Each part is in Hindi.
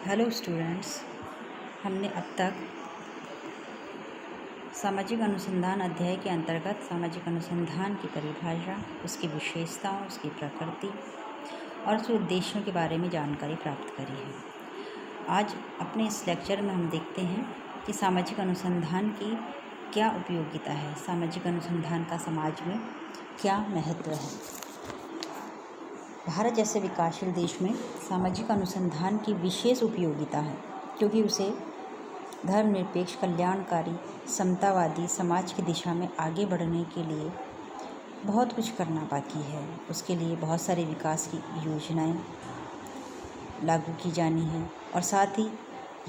हेलो स्टूडेंट्स, हमने अब तक सामाजिक अनुसंधान अध्याय के अंतर्गत सामाजिक अनुसंधान की परिभाषा, उसकी विशेषताओं, उसकी प्रकृति और उसके उद्देश्यों के बारे में जानकारी प्राप्त करी है। आज अपने इस लेक्चर में हम देखते हैं कि सामाजिक अनुसंधान की क्या उपयोगिता है, सामाजिक अनुसंधान का समाज में क्या महत्व है। भारत जैसे विकासशील देश में सामाजिक अनुसंधान की विशेष उपयोगिता है, क्योंकि उसे धर्मनिरपेक्ष, कल्याणकारी, समतावादी समाज की दिशा में आगे बढ़ने के लिए बहुत कुछ करना बाकी है। उसके लिए बहुत सारे विकास की योजनाएं लागू की जानी हैं और साथ ही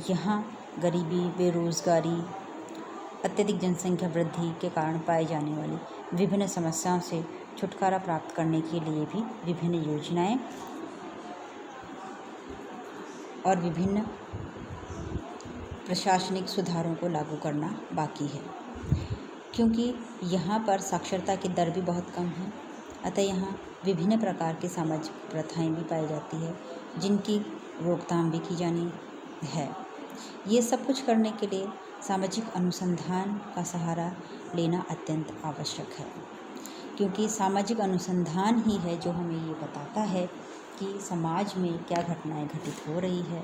यहाँ गरीबी, बेरोज़गारी, अत्यधिक जनसंख्या वृद्धि के कारण पाए जाने वाली विभिन्न समस्याओं से छुटकारा प्राप्त करने के लिए भी विभिन्न योजनाएं और विभिन्न प्रशासनिक सुधारों को लागू करना बाकी है, क्योंकि यहाँ पर साक्षरता की दर भी बहुत कम है। अतः यहाँ विभिन्न प्रकार की सामाजिक प्रथाएं भी पाई जाती है, जिनकी रोकथाम भी की जानी है। ये सब कुछ करने के लिए सामाजिक अनुसंधान का सहारा लेना अत्यंत आवश्यक है, क्योंकि सामाजिक अनुसंधान ही है जो हमें ये बताता है कि समाज में क्या घटनाएं घटित हो रही है,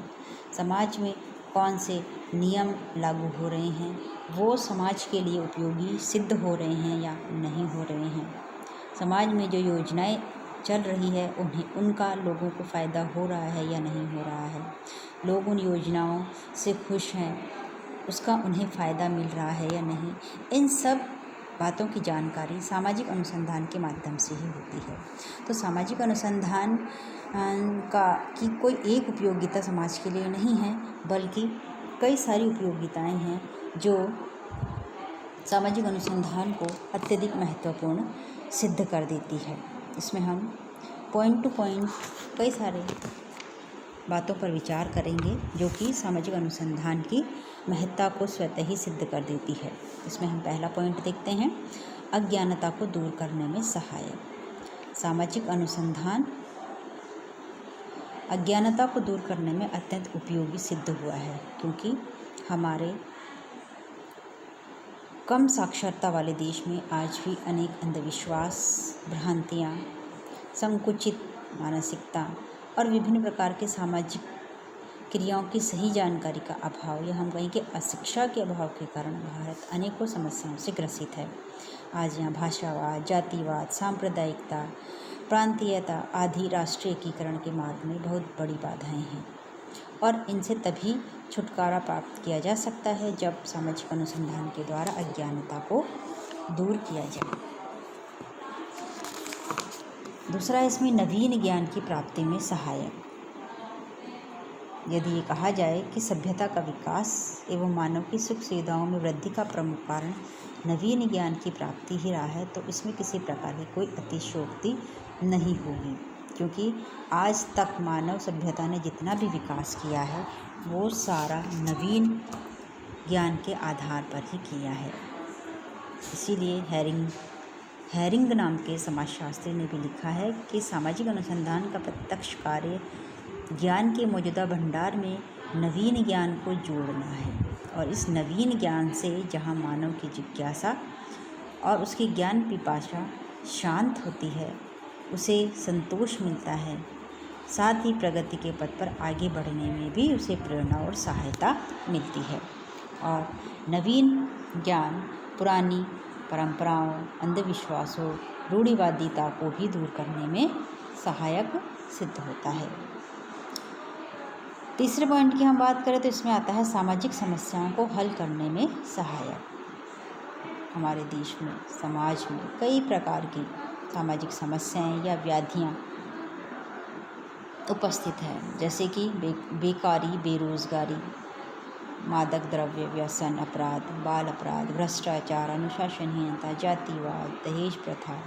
समाज में कौन से नियम लागू हो रहे हैं, वो समाज के लिए उपयोगी सिद्ध हो रहे हैं या नहीं हो रहे हैं, समाज में जो योजनाएं चल रही है उनका लोगों को फ़ायदा हो रहा है या नहीं हो रहा है, लोग उन योजनाओं से खुश हैं, उसका उन्हें फ़ायदा मिल रहा है या नहीं। इन सब बातों की जानकारी सामाजिक अनुसंधान के माध्यम से ही होती है। तो सामाजिक अनुसंधान की कोई एक उपयोगिता समाज के लिए नहीं है, बल्कि कई सारी उपयोगिताएं हैं जो सामाजिक अनुसंधान को अत्यधिक महत्वपूर्ण सिद्ध कर देती है। इसमें हम पॉइंट टू पॉइंट कई सारे बातों पर विचार करेंगे जो कि सामाजिक अनुसंधान की महत्ता को स्वतः ही सिद्ध कर देती है। इसमें हम पहला पॉइंट देखते हैं, अज्ञानता को दूर करने में सहायक। सामाजिक अनुसंधान अज्ञानता को दूर करने में अत्यंत उपयोगी सिद्ध हुआ है, क्योंकि हमारे कम साक्षरता वाले देश में आज भी अनेक अंधविश्वास, भ्रांतियाँ, संकुचित मानसिकता और विभिन्न प्रकार के सामाजिक क्रियाओं की सही जानकारी का अभाव या हम कहें कि अशिक्षा के अभाव के कारण भारत अनेकों समस्याओं से ग्रसित है। आज यहाँ भाषावाद, जातिवाद, सांप्रदायिकता, प्रांतीयता आदि राष्ट्रीय एकीकरण के मार्ग में बहुत बड़ी बाधाएं हैं और इनसे तभी छुटकारा प्राप्त किया जा सकता है जब सामाजिक अनुसंधान के द्वारा अज्ञानता को दूर किया जाए। दूसरा, इसमें नवीन ज्ञान की प्राप्ति में सहायक। यदि ये कहा जाए कि सभ्यता का विकास एवं मानव की सुख सुविधाओं में वृद्धि का प्रमुख कारण नवीन ज्ञान की प्राप्ति ही रहा है, तो इसमें किसी प्रकार की कोई अतिशयोक्ति नहीं होगी, क्योंकि आज तक मानव सभ्यता ने जितना भी विकास किया है वो सारा नवीन ज्ञान के आधार पर ही किया है। इसीलिए हैरिंग नाम के समाजशास्त्री ने भी लिखा है कि सामाजिक अनुसंधान का प्रत्यक्ष कार्य ज्ञान के मौजूदा भंडार में नवीन ज्ञान को जोड़ना है, और इस नवीन ज्ञान से जहाँ मानव की जिज्ञासा और उसकी ज्ञान पिपासा शांत होती है, उसे संतोष मिलता है, साथ ही प्रगति के पथ पर आगे बढ़ने में भी उसे प्रेरणा और सहायता मिलती है। और नवीन ज्ञान पुरानी परंपराओं, अंधविश्वासों, रूढ़िवादिता को भी दूर करने में सहायक सिद्ध होता है। तीसरे पॉइंट की हम बात करें तो इसमें आता है सामाजिक समस्याओं को हल करने में सहायक। हमारे देश में, समाज में कई प्रकार की सामाजिक समस्याएं या व्याधियां उपस्थित हैं, जैसे कि बेकारी, बेरोजगारी, मादक द्रव्य व्यसन, अपराध, बाल अपराध, भ्रष्टाचार, अनुशासनहीनता, जातिवाद, दहेज प्रथा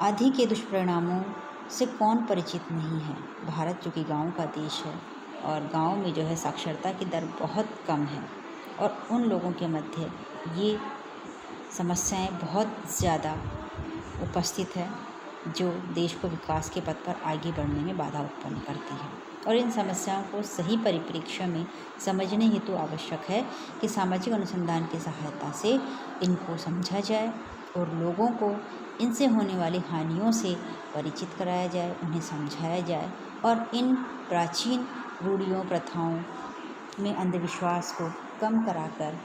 आदि के दुष्परिणामों से कौन परिचित नहीं है। भारत जो कि गाँव का देश है और गाँव में जो है साक्षरता की दर बहुत कम है, और उन लोगों के मध्य ये समस्याएं बहुत ज़्यादा उपस्थित है। जो देश को विकास के पथ पर आगे बढ़ने में बाधा उत्पन्न करती है। और इन समस्याओं को सही परिप्रेक्ष्य में समझने हेतु आवश्यक है कि सामाजिक अनुसंधान की सहायता से इनको समझा जाए और लोगों को इनसे होने वाली हानियों से परिचित कराया जाए, उन्हें समझाया जाए और इन प्राचीन रूढ़ियों प्रथाओं में अंधविश्वास को कम कराकर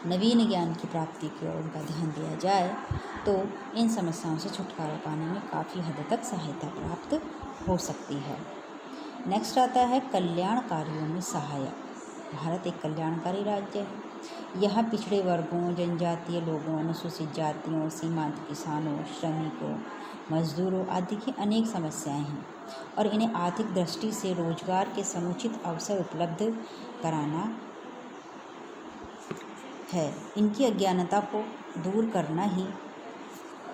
नवीन ज्ञान की प्राप्ति की ओर उनका ध्यान दिया जाए तो इन समस्याओं से छुटकारा पाने में काफ़ी हद तक सहायता प्राप्त हो सकती है। नेक्स्ट आता है कल्याण कार्यों में सहायक। भारत एक कल्याणकारी राज्य है। यहाँ पिछड़े वर्गों, जनजातीय लोगों, अनुसूचित जातियों, सीमांत किसानों, श्रमिकों, मजदूरों आदि की अनेक समस्याएं हैं और इन्हें आर्थिक दृष्टि से रोजगार के समुचित अवसर उपलब्ध कराना है। इनकी अज्ञानता को दूर करना ही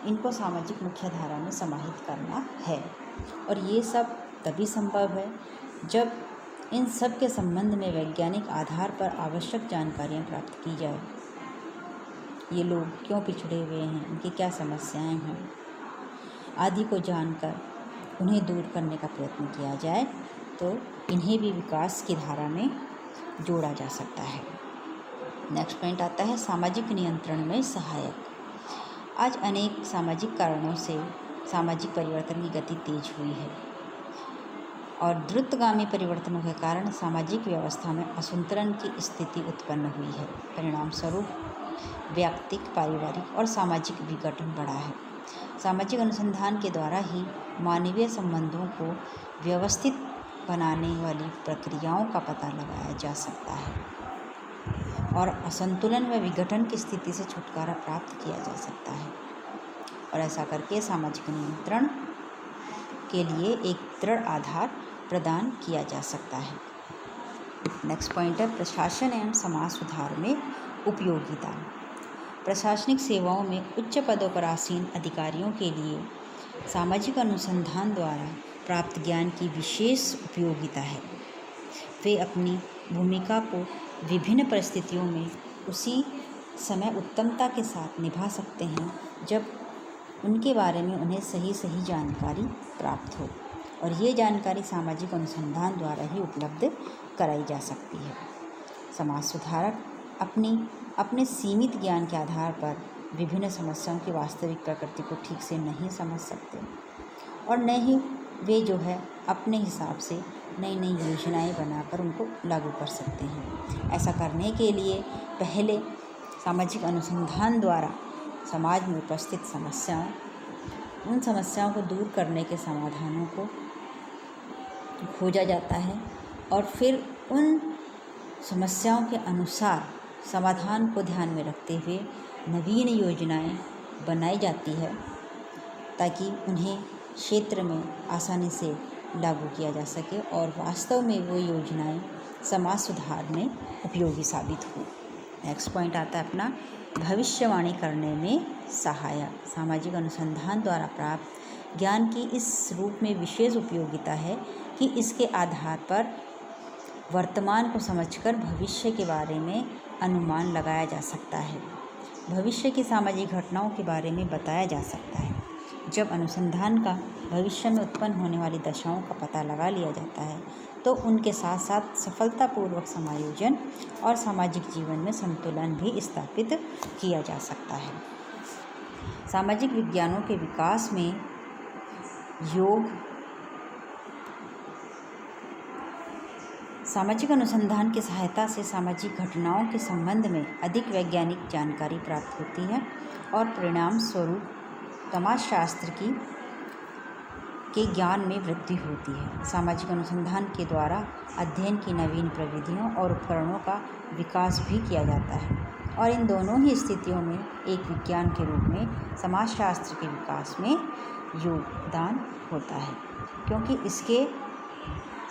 इनको सामाजिक मुख्यधारा में समाहित करना है और ये सब तभी संभव है जब इन सब के संबंध में वैज्ञानिक आधार पर आवश्यक जानकारियाँ प्राप्त की जाए। ये लोग क्यों पिछड़े हुए हैं, इनकी क्या समस्याएं हैं आदि को जानकर उन्हें दूर करने का प्रयत्न किया जाए तो इन्हें भी विकास की धारा में जोड़ा जा सकता है। नेक्स्ट पॉइंट आता है सामाजिक नियंत्रण में सहायक। आज अनेक सामाजिक कारणों से सामाजिक परिवर्तन की गति तेज हुई है और द्रुतगामी परिवर्तनों के कारण सामाजिक व्यवस्था में असंतुलन की स्थिति उत्पन्न हुई है। परिणाम स्वरूप व्यक्तिक, पारिवारिक और सामाजिक विघटन बढ़ा है। सामाजिक अनुसंधान के द्वारा ही मानवीय संबंधों को व्यवस्थित बनाने वाली प्रक्रियाओं का पता लगाया जा सकता है और असंतुलन व विघटन की स्थिति से छुटकारा प्राप्त किया जा सकता है और ऐसा करके सामाजिक नियंत्रण के लिए एक दृढ़ आधार प्रदान किया जा सकता है। नेक्स्ट पॉइंट है प्रशासन एवं समाज सुधार में उपयोगिता। प्रशासनिक सेवाओं में उच्च पदों पर आसीन अधिकारियों के लिए सामाजिक अनुसंधान द्वारा प्राप्त ज्ञान की विशेष उपयोगिता है। वे अपनी भूमिका को विभिन्न परिस्थितियों में उसी समय उत्तमता के साथ निभा सकते हैं जब उनके बारे में उन्हें सही जानकारी प्राप्त हो और ये जानकारी सामाजिक अनुसंधान द्वारा ही उपलब्ध कराई जा सकती है। समाज सुधारक अपने सीमित ज्ञान के आधार पर विभिन्न समस्याओं की वास्तविक प्रकृति को ठीक से नहीं समझ सकते और न ही वे जो है अपने हिसाब से नई योजनाएं बनाकर उनको लागू कर सकते हैं। ऐसा करने के लिए पहले सामाजिक अनुसंधान द्वारा समाज में उपस्थित उन समस्याओं को दूर करने के समाधानों को खोजा जाता है और फिर उन समस्याओं के अनुसार समाधान को ध्यान में रखते हुए नवीन योजनाएं बनाई जाती है ताकि उन्हें क्षेत्र में आसानी से लागू किया जा सके और वास्तव में वो योजनाएं समाज सुधार में उपयोगी साबित हो। नेक्स्ट पॉइंट आता है अपना भविष्यवाणी करने में सहायक। सामाजिक अनुसंधान द्वारा प्राप्त ज्ञान की इस रूप में विशेष उपयोगिता है कि इसके आधार पर वर्तमान को समझकर भविष्य के बारे में अनुमान लगाया जा सकता है। भविष्य की सामाजिक घटनाओं के बारे में बताया जा सकता है। जब अनुसंधान का भविष्य में उत्पन्न होने वाली दशाओं का पता लगा लिया जाता है तो उनके साथ साथ सफलतापूर्वक समायोजन और सामाजिक जीवन में संतुलन भी स्थापित किया जा सकता है। सामाजिक विज्ञानों के विकास में योग सामाजिक अनुसंधान की सहायता से सामाजिक घटनाओं के संबंध में अधिक वैज्ञानिक जानकारी प्राप्त होती है और परिणाम स्वरूप समाजशास्त्र के ज्ञान में वृद्धि होती है। सामाजिक अनुसंधान के द्वारा अध्ययन की नवीन प्रविधियों और उपकरणों का विकास भी किया जाता है और इन दोनों ही स्थितियों में एक विज्ञान के रूप में समाजशास्त्र के विकास में योगदान होता है क्योंकि इसके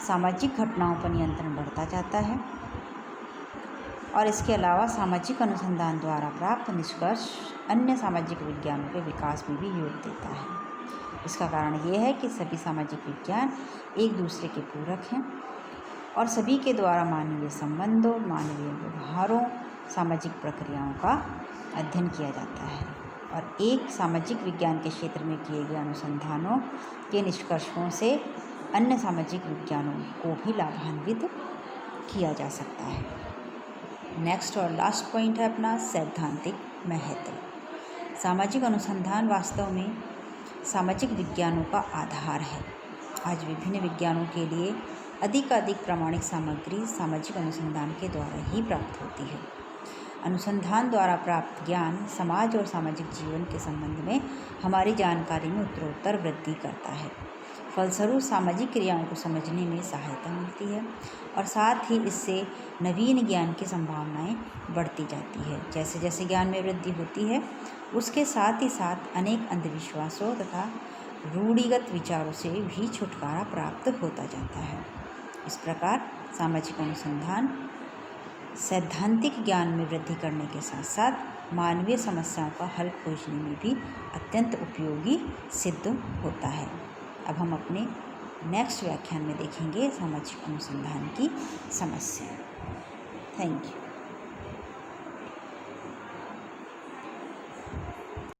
सामाजिक घटनाओं पर नियंत्रण बढ़ता जाता है और इसके अलावा सामाजिक अनुसंधान द्वारा प्राप्त निष्कर्ष अन्य सामाजिक विज्ञानों के विकास में भी योग देता है। इसका कारण ये है कि सभी सामाजिक विज्ञान एक दूसरे के पूरक हैं और सभी के द्वारा मानवीय संबंधों, मानवीय व्यवहारों, सामाजिक प्रक्रियाओं का अध्ययन किया जाता है और एक सामाजिक विज्ञान के क्षेत्र में किए गए अनुसंधानों के निष्कर्षों से अन्य सामाजिक विज्ञानों को भी लाभान्वित किया जा सकता है। नेक्स्ट और लास्ट पॉइंट है अपना सैद्धांतिक महत्व। सामाजिक अनुसंधान वास्तव में सामाजिक विज्ञानों का आधार है। आज विभिन्न विज्ञानों के लिए अधिक प्रामाणिक सामग्री सामाजिक अनुसंधान के द्वारा ही प्राप्त होती है। अनुसंधान द्वारा प्राप्त ज्ञान समाज और सामाजिक जीवन के संबंध में हमारी जानकारी में उत्तरोत्तर वृद्धि करता है। फलस्वरूप सामाजिक क्रियाओं को समझने में सहायता मिलती है और साथ ही इससे नवीन ज्ञान की संभावनाएं बढ़ती जाती है। जैसे जैसे ज्ञान में वृद्धि होती है उसके साथ ही साथ अनेक अंधविश्वासों तथा रूढ़िगत विचारों से भी छुटकारा प्राप्त होता जाता है। इस प्रकार सामाजिक अनुसंधान सैद्धांतिक ज्ञान में वृद्धि करने के साथ साथ मानवीय समस्याओं का हल खोजने में भी अत्यंत उपयोगी सिद्ध होता है। अब हम अपने नेक्स्ट व्याख्यान में देखेंगे सामाजिक अनुसंधान की समस्या। Thank you.